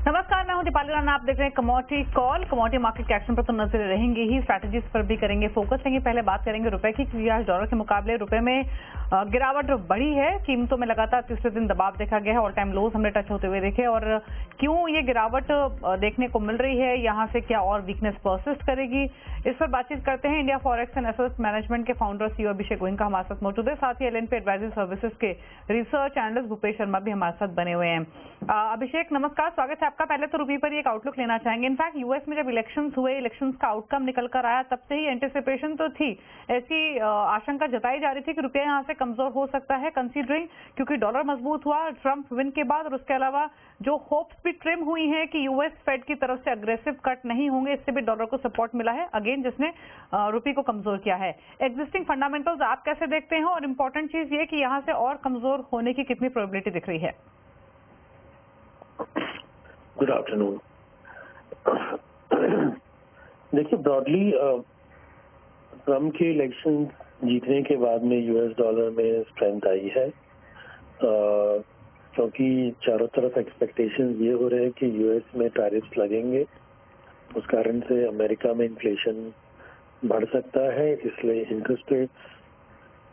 नमस्कार, मैं हूं दीपाली राणा। आप देख रहे हैं कमोडिटी कॉल। कमोडिटी मार्केट के एक्शन पर तो नजर रहेंगे ही, स्ट्रैटेजीज पर भी करेंगे फोकस। लेंगे पहले बात करेंगे रुपए की, क्योंकि आज डॉलर के मुकाबले रुपए में गिरावट बढ़ी है। कीमतों में लगातार तीसरे दिन दबाव देखा गया है, ऑल टाइम लोज हमने टच होते हुए देखे। और क्यों ये गिरावट देखने को मिल रही है, यहाँ से क्या और वीकनेस परसिस्ट करेगी, इस पर बातचीत करते हैं। India forex and asset management के फाउंडर सीईओ अभिषेक गोयनका हमारे साथ मौजूद है। साथ ही एलएनपी एडवाइजरी सर्विसेज के रिसर्च एनालिस्ट भूपेश शर्मा भी हमारे साथ बने हुए हैं। अभिषेक नमस्कार, स्वागत है आपका। पहले तो रुपये पर एक आउटलुक लेना चाहेंगे। इनफैक्ट यूएस में जब इलेक्शंस हुए, इलेक्शंस का आउटकम निकल कर आया, तब से ही एंटिसिपेशन तो थी, ऐसी आशंका जताई जा रही थी कि रुपया यहाँ से कमजोर हो सकता है, कंसीडरिंग क्योंकि डॉलर मजबूत हुआ ट्रंप विन के बाद। और उसके अलावा जो होप्स भी ट्रिम हुई हैं कि यूएस फेड की तरफ से अग्रेसिव कट नहीं होंगे, इससे भी डॉलर को सपोर्ट मिला है, अगेन जिसने रुपये को कमजोर किया है। एग्जिस्टिंग फंडामेंटल्स आप कैसे देखते हैं, और इम्पोर्टेंट चीज ये कि यहाँ से और कमजोर होने की कितनी प्रोबेबिलिटी दिख रही है? Good afternoon. देखिए, ब्रॉडली ट्रम्प के इलेक्शन जीतने के बाद में यूएस डॉलर में स्ट्रेंथ आई है, क्योंकि चारों तरफ एक्सपेक्टेशंस ये हो रहे हैं कि यूएस में टैरिफ्स लगेंगे, उस कारण से अमेरिका में इन्फ्लेशन बढ़ सकता है। इसलिए इंटरेस्ट रेट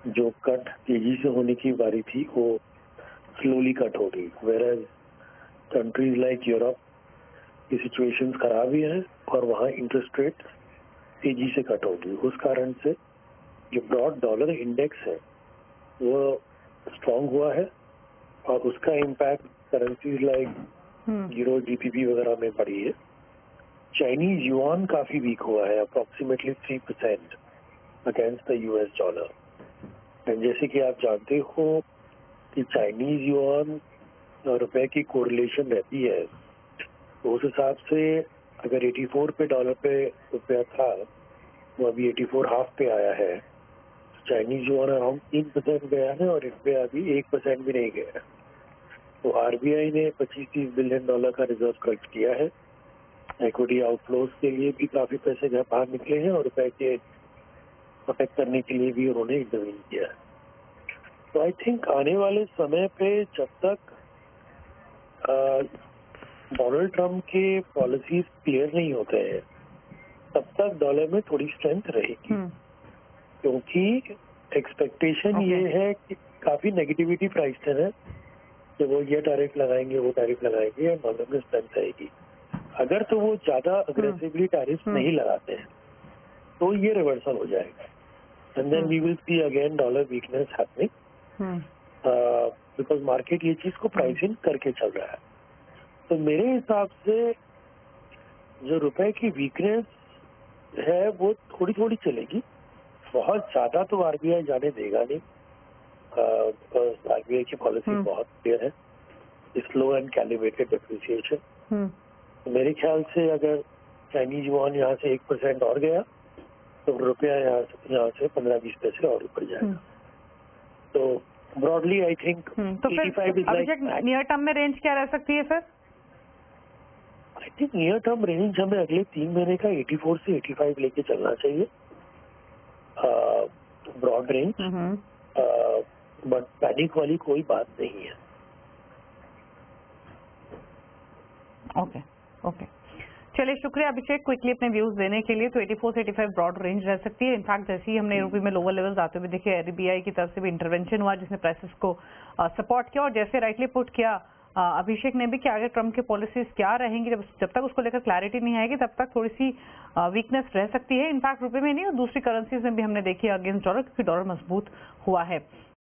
जो कट तेजी से होने की बारी थी वो स्लोली कट होगी। वेयर कंट्रीज लाइक यूरोप की सिचुएशंस खराब ही है और वहाँ इंटरेस्ट रेट तेजी से कट होगी। उस कारण से जो ब्रॉड डॉलर इंडेक्स है वो स्ट्रांग हुआ है और उसका impact currencies like euro, GBP वगैरह में पड़ी है। चाइनीज युआन काफी वीक हुआ है, approximately 3% against the US dollar. And जैसे कि आप जानते हो कि चाइनीज युआन और रुपए की कोरिलेशन रहती है, तो उस हिसाब से अगर 84 पे डॉलर पे रुपया था, वो अभी 84.5 पे आया है। चाइनीज युआन अराउंड 3% गया है और इस पे अभी 1% भी नहीं गया है। तो आरबीआई ने 25-30 बिलियन डॉलर का रिजर्व कलेक्ट किया है। इक्विटी आउटफ्लोज के लिए भी काफी पैसे बाहर निकले हैं और रुपए के प्रोटेक्ट करने के लिए भी उन्होंने इंटरवीन किया है। तो आई थिंक आने वाले समय पे जब तक डोनाल्ड ट्रंप के पॉलिसीज क्लियर नहीं होते हैं, तब तक डॉलर में थोड़ी स्ट्रेंथ रहेगी, क्योंकि एक्सपेक्टेशन ये है कि काफी नेगेटिविटी प्राइस है कि वो ये टैरिफ लगाएंगे, वो टैरिफ लगाएंगे, डॉलर में स्ट्रेंथ आएगी। अगर तो वो ज्यादा अग्रेसिवली टैरिफ नहीं लगाते हैं तो ये रिवर्सल हो जाएगा, and then we will see again dollar weakness happening, because market ये चीज को प्राइसिंग करके चल रहा है। तो मेरे हिसाब से जो रुपए की वीकनेस है वो थोड़ी थोड़ी चलेगी, बहुत ज्यादा तो आरबीआई जाने देगा नहीं, बिकॉज आरबीआई की पॉलिसी बहुत क्लियर है, स्लो एंड कैलिब्रेटेड डेप्रिसिएशन। मेरे ख्याल से अगर चाइनीज युआन यहाँ से 1% और गया तो रुपया यहाँ से 15-20 पैसे और ऊपर जाएगा। तो ब्रॉडली आई थिंक तो फिर नियर टर्म में रेंज क्या रह सकती है sir? I think near term range हमें अगले 3 महीने का 84 से 85 लेके चलना चाहिए, ब्रॉड रेंज, बट पैनिक वाली कोई बात नहीं है। ओके ओके, चलिए शुक्रिया अभिषेक क्विकली अपने व्यूज देने के लिए। तो 84 से 85 ब्रॉड रेंज रह सकती है। इनफैक्ट जैसे ही हमने रुपये में लोअर लेवल्स आते हुए देखे, आरबीआई की तरफ से भी इंटरवेंशन हुआ जिसने प्राइसेस को सपोर्ट किया। और जैसे राइटली पुट किया अभिषेक ने भी कि आगे ट्रम्प की पॉलिसीज क्या रहेंगी, जब तक उसको लेकर क्लैरिटी नहीं आएगी तब तक थोड़ी सी वीकनेस रह सकती है। इनफैक्ट रुपये में नहीं और दूसरी करेंसीज में भी हमने देखी अगेंस्ट डॉलर, क्योंकि डॉलर मजबूत हुआ है।